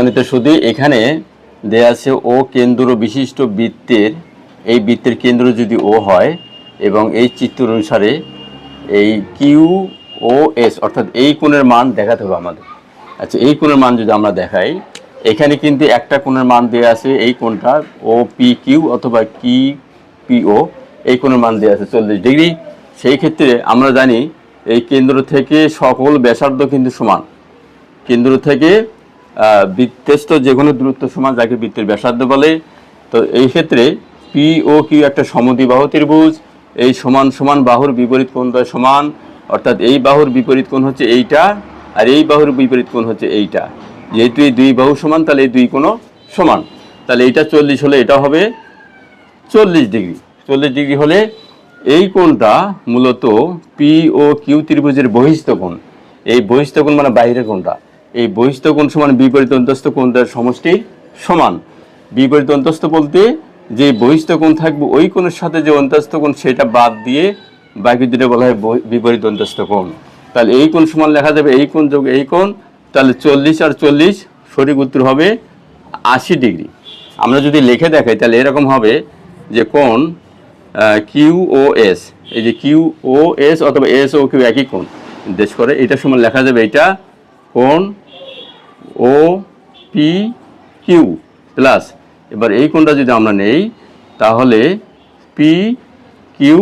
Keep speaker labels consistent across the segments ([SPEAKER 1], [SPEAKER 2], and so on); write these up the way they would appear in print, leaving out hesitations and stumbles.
[SPEAKER 1] সম্মানিত সুধী, এখানে দেয়া আছে ও কেন্দ্র বিশিষ্ট বৃত্তের, এই বৃত্তের কেন্দ্র যদি ও হয় এবং এই চিত্র অনুসারে এই কিউ ও এস অর্থাৎ এই কোণের মান দেখাতে হবে আমাদের। আচ্ছা, এই কোণের মান যদি আমরা দেখাই, এখানে কিন্তু একটা কোণের মান দেওয়া আছে, এই কোণটা ও পি কিউ অথবা কি পি ও, এই কোণের মান দেওয়া আছে 40 ডিগ্রি। সেই ক্ষেত্রে আমরা জানি এই কেন্দ্র থেকে সকল ব্যাসার্ধ কিন্তু সমান। কেন্দ্র থেকে বৃত্তস্থ যে কোনো দূরত্ব সমান, যাকে বৃত্তের ব্যাসার্ধ বলে। তো এই ক্ষেত্রে পি ও কিউ একটা সমদ্বিবাহু ত্রিভুজ, এই সমান সমান বাহুর বিপরীত কোণদ্বয় সমান, অর্থাৎ এই বাহুর বিপরীত কোণ হচ্ছে এইটা আর এই বাহুর বিপরীত কোণ হচ্ছে এইটা। যেহেতু এই দুই বাহু সমান, তাহলে এই দুই কোণও সমান। তাহলে এইটা 40 হলে এটা হবে 40 ডিগ্রি। 40 ডিগ্রি হলে এই কোণটা মূলত পি ও কিউ ত্রিভুজের বহিস্থ কোণ। এই বহিস্থ কোণ মানে বাইরের কোণটা, এই বহিস্থ কোণ সমান বিপরীত অন্তস্থ কোণের সমষ্টি সমান। বিপরীত অন্তস্থ বলতে যে বহিস্থ কোণ থাকবে ওই কোণের সাথে যে অন্তস্থ কোণ সেটা বাদ দিয়ে বাকি দুটো বলা হয় বিপরীত অন্তস্থ কোণ। তাহলে এই কোণ সমান লেখা যাবে এই কোণ যোগ এই কোণ, তাহলে 40 আর 40 সঠিক উত্তর হবে 80 ডিগ্রি। আমরা যদি লিখে দেখাই তাহলে এরকম হবে যে কোণ কিউ ও এস, এই যে কিউ ও এস অথবা এস ও কিউ একই কোণ নির্দেশ করে, এটার সমান লেখা যাবে এটা কোণ ও পি কিউ প্লাস, এবার এই কোণটা যদি আমরা নেই তাহলে পি কিউ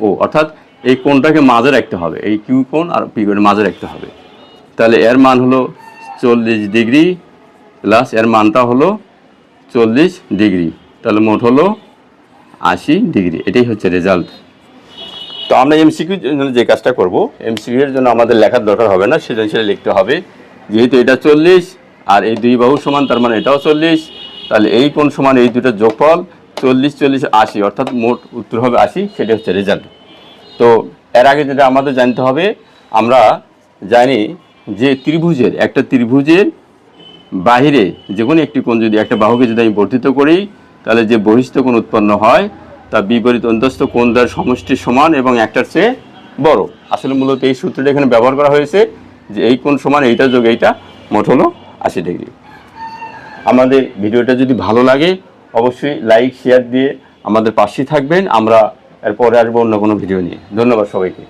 [SPEAKER 1] ও, অর্থাৎ এই কোণটাকে মাঝে রাখতে হবে, এই কিউ কোণ আর পি কোণ মাঝে রাখতে হবে। তাহলে এর মান হলো 40 ডিগ্রি প্লাস এর মানটা হলো 40 ডিগ্রি, তাহলে মোট হলো 80 ডিগ্রি। এটাই হচ্ছে রেজাল্ট। তো আমরা এমসিকিউর জন্য যে কাজটা করব, এমসিকিউ এর জন্য আমাদের লেখার দরকার হবে না, সেটা লিখতে হবে। যেহেতু এটা 40 আর এই দুই বাহু সমান, তার মানে এটাও 40, তাহলে এই কোণ সমান এই দুটোর যোগফল 40 40 80, অর্থাৎ মোট উত্তর হবে 80। সেটা হচ্ছে রেজাল্ট। তো এর আগে যেটা আমাদের জানতে হবে, আমরা জানি যে ত্রিভুজের, একটা ত্রিভুজের বাহিরে যে কোনো একটি কোণ যদি একটা বাহুকে যদি আমি বর্ধিত করি, তাহলে যে বহিস্থ কোণ উৎপন্ন হয় তা বিপরীত অন্তস্থ কোণ দ্বয়ের সমষ্টি সমান এবং একটার চেয়ে বড়। আসলে মূলত এই সূত্রটা এখানে ব্যবহার করা হয়েছে যে এই কোণ সমান এইটা যোগ এইটা, মোট হলো 80 ডিগ্রি। আমাদের ভিডিওটা যদি ভালো লাগে অবশ্যই লাইক শেয়ার দিয়ে আমাদের পাশেই থাকবেন। আমরা এরপরে আসবো অন্য কোনো ভিডিও নিয়ে। ধন্যবাদ সবাইকে।